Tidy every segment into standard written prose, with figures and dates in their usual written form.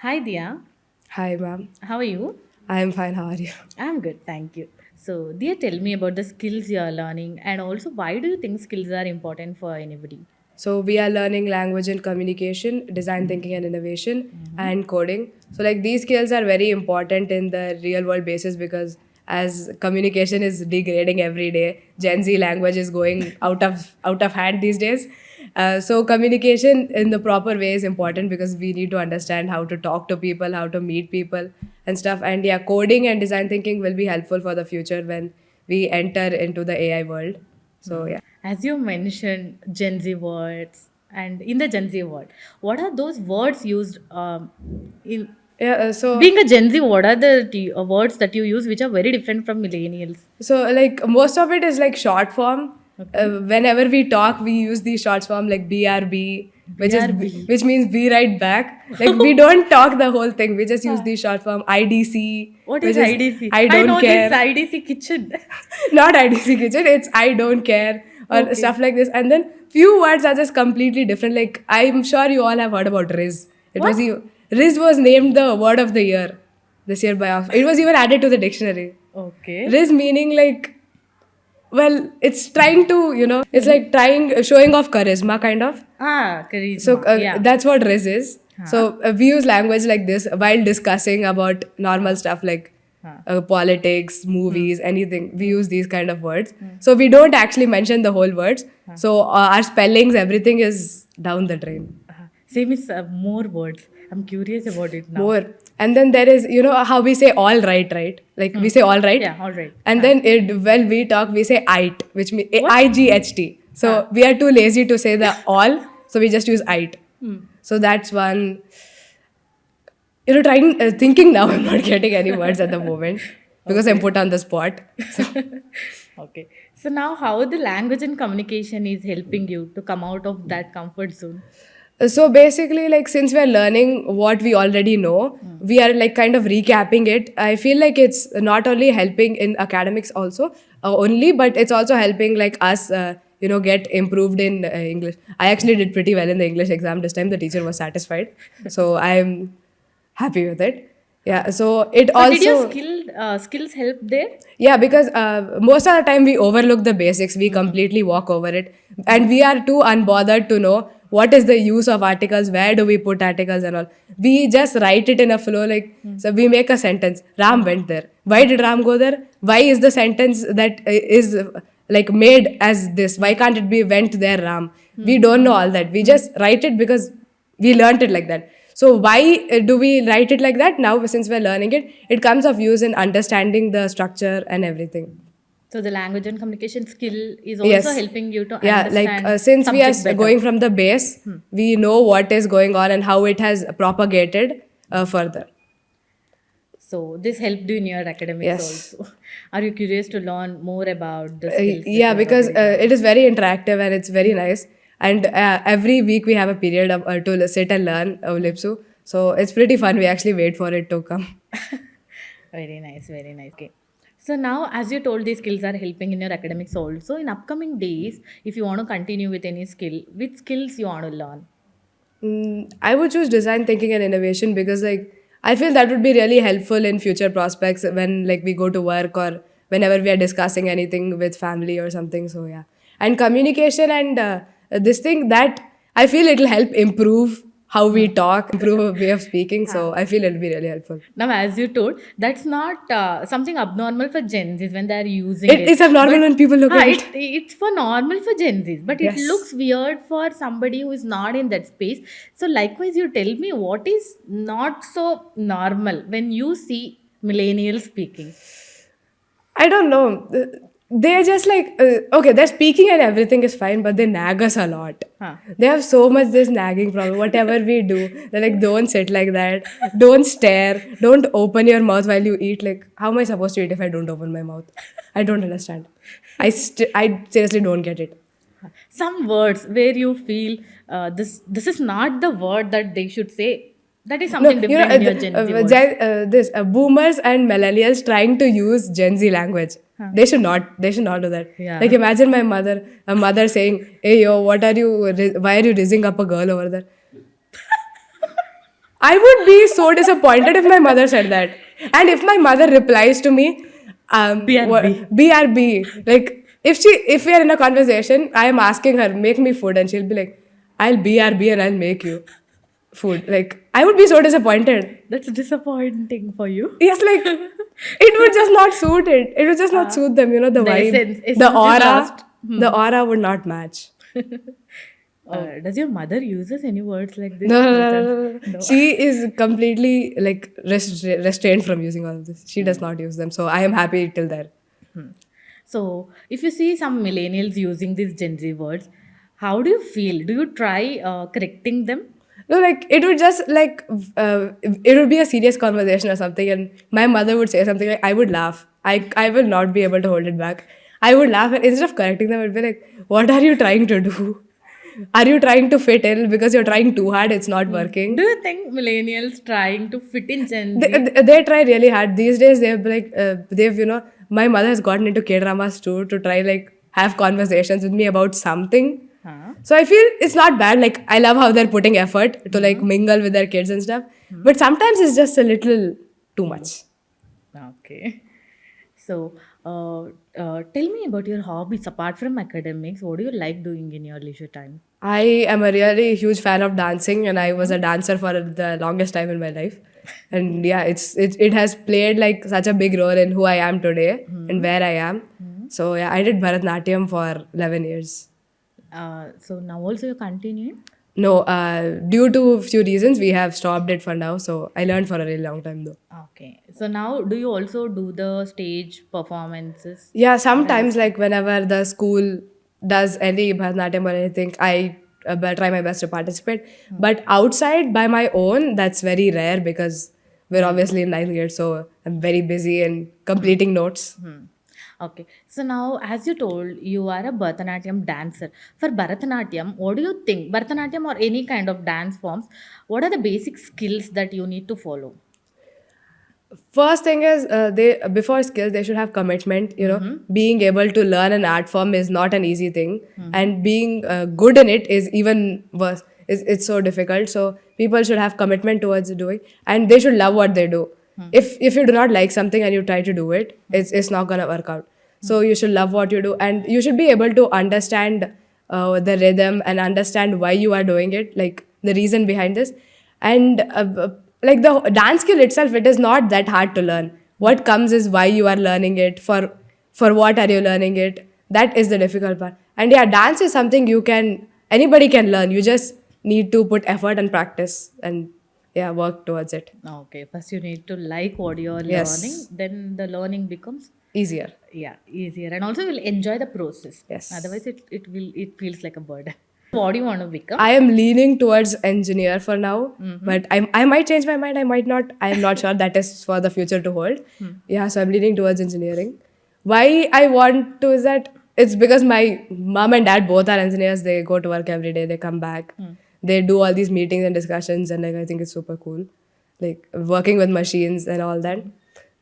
Hi, Dia. Hi, ma'am. How are you? I am fine. How are you? I'm good, thank you. So, Dia, tell me about the skills you are learning and also why do you think skills are important for anybody? So, we are learning language and communication, design thinking and innovation, and coding. So, like these skills are very important in the real world basis because as communication is degrading every day, Gen Z language is going out of hand these days. So, communication in the proper way is important because we need to understand how to talk to people, how to meet people, and stuff. And yeah, coding and design thinking will be helpful for the future when we enter into the AI world. So, yeah. As you mentioned, Gen Z words, and in the Gen Z word, what are those words used in Yeah, being a Gen Z? What are the words that you use which are very different from millennials? so like most of it is like short form. Okay, Whenever we talk, we use these short form like BRB, BRB. which means be right back. Like we don't talk the whole thing. We just use Huh. these short form. IDC, What which is is IDC? I I don't know this care. IDC kitchen. Not IDC kitchen. It's I don't care or Okay. stuff like this. And then few words are just completely different. Like I'm sure you all have heard about Riz. It was What? Riz was named the word of the year this year by Oxford. It was even added to the dictionary. Okay. Riz meaning like, well, it's trying to, it's like showing off charisma kind of. Ah, So charisma. Yeah. that's what Riz is. Huh? So we use language like this while discussing about normal stuff like Huh. politics, Hmm. movies, anything. We use these kind of words. So we don't actually mention the whole words. So our spellings, everything is down the drain. Same is more words. I'm curious about it now. More. And then there is, how we say all right, right? Like we Hmm. say all right. Yeah, all right. And Huh. then when we talk, we say it, which means What? IGHT. Huh. So we are too lazy to say the all. So we just use it. Hmm. So that's one. Thinking now, I'm not getting any words at the moment because I'm Okay. put on the spot. So Okay. So now how the language and communication is helping you to come out of that comfort zone? So basically, like since we're learning what we already know, we are like kind of recapping it. I feel like it's not only helping in academics also only, but it's also helping like us, get improved in English. I actually did pretty well in the English exam this time. The teacher was satisfied, so I'm happy with it. Huh. Yeah. So it So did your also skills help there? yeah, because most of the time we overlook the basics, we completely walk over it, and we are too unbothered to know what is the use of articles, where do we put articles and all. We just write it in a flow, like so we make a sentence. Ram went there. Why did Ram go there? Why is the sentence that is like made as this? Why can't it be went there, Ram? We don't know all that. We just write it because we learnt it like that. So why do we write it like that now? Since we're learning it, it comes of use in understanding the structure and everything. So the language and communication skill is also Yes, helping you to yeah. Like understand since we are subject better. going from the base, we know what is going on and how it has propagated further. So this helped you in your academics Yes. also. Are you curious to learn more about the skills that Yeah, you are because already learning? it is very interactive and it's very nice. And every week we have a period to sit and learn Lipsu. So it's pretty fun. We actually wait for it to come. Very nice, very nice. Okay. So now, as you told, these skills are helping in your academics also. In upcoming days, if you want to continue with any skill, which skills you want to learn? I would choose design thinking and innovation because like I feel that would be really helpful in future prospects when like we go to work or whenever we are discussing anything with family or something. So yeah, and communication and this thing that I feel it'll help improve how we talk, improve our way of speaking. Huh. So I feel it'll be really helpful. Now, as you told, that's not something abnormal for Gen Zs when they're using It it. is abnormal But when people look at it. it's for normal for Gen Zs, but it Yes. looks weird for somebody who is not in that space. So, likewise, you tell me what is not so normal when you see millennials speaking. I don't know. They're just like, okay, their speaking and everything is fine, but they nag us a lot. Huh. They have so much this nagging problem. Whatever we do, they're like, don't sit like that. Don't stare. Don't open your mouth while you eat. Like, how am I supposed to eat if I don't open my mouth? I don't understand. I seriously don't get it. Some words where you feel this is not the word that they should say. That is No, something different in your Gen Z words. boomers and millennials trying to use Gen Z language. Huh. They should not. They should not do that. Like Yeah. imagine a mother saying, "Hey yo, why are you raising up a girl over there?" I would be so disappointed if my mother said that. And if my mother replies to me, BRB. BRB, like if we are in a conversation, I am asking her, make me food, and she'll be like, I'll BRB and I'll make you food. Like, I would be so disappointed. That's disappointing for you. Yes, like it would just not suit it. It would just not suit them, the the vibe, essence is the aura. lost. The aura would not match. Does your mother uses any words like this? No. She is completely like restrained from using all of this. She does not use them. So I am happy till there. So, if you see some millennials using these Gen Z words, how do you feel? Do you try correcting them? No, like it would just like it would be a serious conversation or something, and my mother would say something like I would laugh. I will not be able to hold it back. I would laugh, and instead of correcting them, I'd be like, "What are you trying to do? Are you trying to fit in because you're trying too hard? It's not working." Do you think millennials trying to fit in Gen Z? They try really hard these days. They've like my mother has gotten into K dramas too to try like have conversations with me about something. Huh? So I feel it's not bad. Like I love how they're putting effort to like mingle with their kids and stuff. But sometimes it's just a little too much. Okay. So, tell me about your hobbies apart from academics. What do you like doing in your leisure time? I am a really huge fan of dancing, and I was a dancer for the longest time in my life. And yeah, it has played like such a big role in who I am today and where I am. So yeah, I did Bharatanatyam for 11 years. So now also you continue. No, due to a few reasons, we have stopped it for now. So I learned for a really long time though. Okay. So now do you also do the stage performances? Yeah, sometimes like whenever the school does any Bharatanatyam or anything, I try my best to participate. But outside by my own, that's very rare because we're obviously in ninth grade, so I'm very busy and completing notes. Okay. So now, as you told, you are a Bharatanatyam dancer. For Bharatanatyam, what do you think? Bharatanatyam or any kind of dance forms, what are the basic skills that you need to follow? First thing is they before skills they should have commitment. Being able to learn an art form is not an easy thing, and being good in it is even worse. It's so difficult. So people should have commitment towards doing, and they should love what they do. If you do not like something and you try to do it, it's not gonna work out. So you should love what you do, and you should be able to understand the rhythm and understand why you are doing it, like the reason behind this, and like the dance skill itself, it is not that hard to learn. What comes is why you are learning it, for what are you learning it. That is the difficult part. And yeah, dance is something anybody can learn. You just need to put effort and practice and yeah, work towards it. Okay. First, you need to like what you're Yes. learning, then the learning becomes Easier. easier, and also you'll enjoy the process. Yes. Otherwise, it feels like a burden. What do you want to become? I am leaning towards engineer for now, but I might change my mind. I might not. I am not sure. That is for the future to hold. Yeah, so I'm leaning towards engineering. Why I want to is that it's because my mom and dad both are engineers. They go to work every day. They come back. They do all these meetings and discussions, and like I think it's super cool, like working with machines and all that.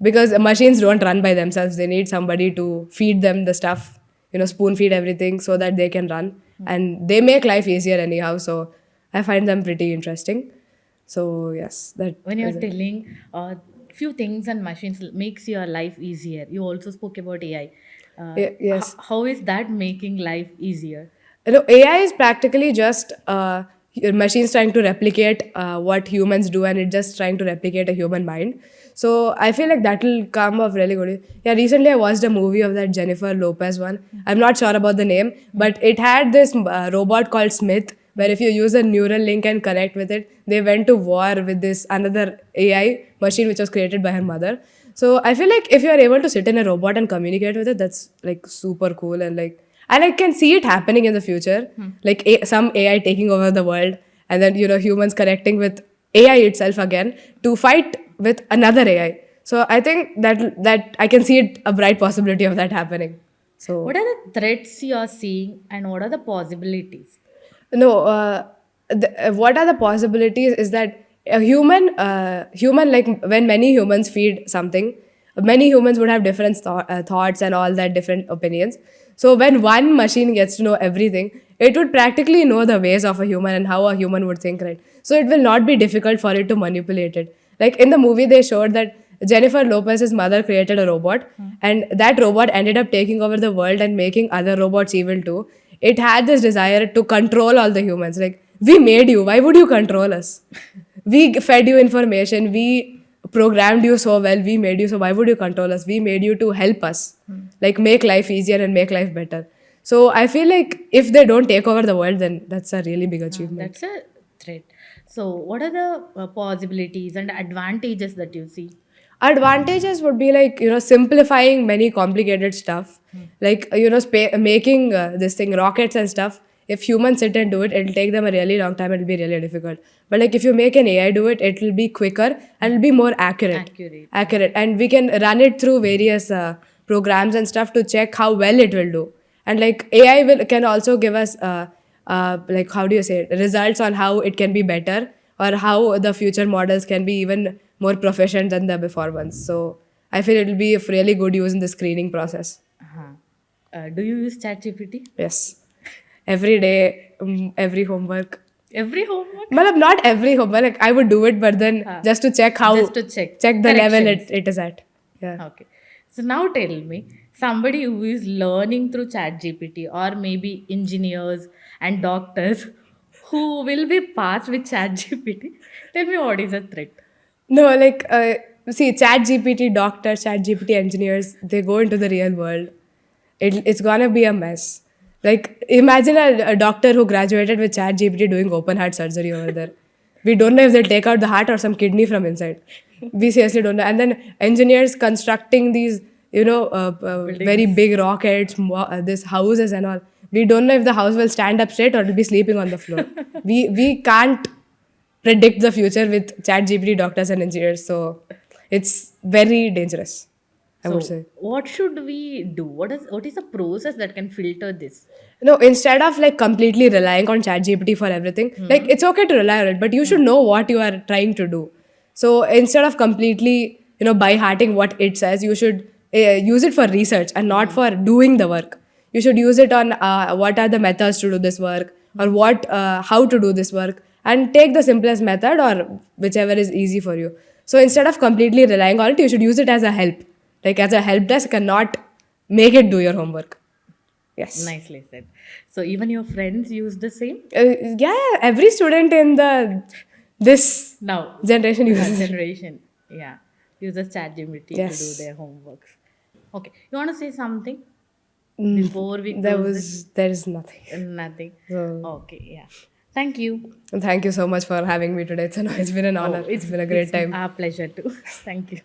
Because machines don't run by themselves. They need somebody to feed them the stuff, spoon feed everything so that they can run. And they make life easier anyhow. So I find them pretty interesting. So yes, that When you're is it. telling few things and machines makes your life easier, you also spoke about AI. Yes. How is that making life easier? AI is practically just your machines trying to replicate what humans do, and it's just trying to replicate a human mind. So I feel like that will come off really good. Yeah, recently I watched a movie of that Jennifer Lopez one. I'm not sure about the name, but it had this robot called Smith, where if you use a neural link and connect with it, they went to war with this another AI machine which was created by her mother. So I feel like if you are able to sit in a robot and communicate with it, that's like super cool, and I can see it happening in the future, like some AI taking over the world, and then humans connecting with AI itself again to fight with another AI. So I think that I can see it a bright possibility of that happening. So What are the threats you're seeing and what are the possibilities? no, what are the possibilities is that a human like when many humans feed something, many humans would have different thoughts and all that different opinions. So when one machine gets to know everything, it would practically know the ways of a human and how a human would think, right? So it will not be difficult for it to manipulate it. Like in the movie, they showed that Jennifer Lopez's mother created a robot, and that robot ended up taking over the world and making other robots evil too. It had this desire to control all the humans. Like, we made you, why would you control us? We fed you information, we programmed you so well, we made you, so why would you control us? We made you to help us, like make life easier and make life better. So I feel like if they don't take over the world, then that's a really big achievement. That's a threat. So, what are the possibilities and advantages that you see? Advantages would be like, simplifying many complicated stuff, like, making this thing rockets and stuff. If humans sit and do it, it'll take them a really long time. It'll be really difficult. But like if you make an AI do it, it'll be quicker and it'll be more accurate. Accurate. And we can run it through various programs and stuff to check how well it will do. And like AI can also give us like, how do you say it, results on how it can be better, or how the future models can be even more proficient than the before ones. So I feel it will be of really good use in the screening process. Uh-huh. Do you use ChatGPT? Yes. Every day, every homework. Every homework? Malab, not every homework. Like I would do it, but then just to check how, Just to check the level corrections. it is at. Yeah. Okay. So now tell me, somebody who is learning through ChatGPT, or maybe engineers and doctors who will be passed with ChatGPT, tell me what is a threat? No, like, see, ChatGPT doctors, ChatGPT engineers, they go into the real world. It's gonna be a mess. Like, imagine a doctor who graduated with ChatGPT doing open heart surgery over there. We don't know if they'll take out the heart or some kidney from inside. We seriously don't know. And then engineers constructing these, very big rockets, this houses and all. We don't know if the house will stand up straight or it'll be sleeping on the floor. We can't predict the future with ChatGPT doctors and engineers. So it's very dangerous, I would say. What should we do? What is the process that can filter this? No, instead of like completely relying on ChatGPT for everything, like it's okay to rely on it, but you should know what you are trying to do. So instead of completely, by hearting what it says, you should use it for research and not for doing the work. You should use it on what are the methods to do this work, or how to do this work, and take the simplest method or whichever is easy for you. So instead of completely relying on it, you should use it as a help, like as a help desk, and not make it do your homework. Yes. Nicely said. So even your friends use the same? Yeah, every student in this Now, generation our uses it. generation, yeah, uses ChatGPT to do Yes. their homeworks. Okay, you want to say something before we There is nothing. Nothing. So, Okay, yeah. Thank you. thank you so much for having me today. It's been an honor. It's been a great time. Our pleasure too. Thank you.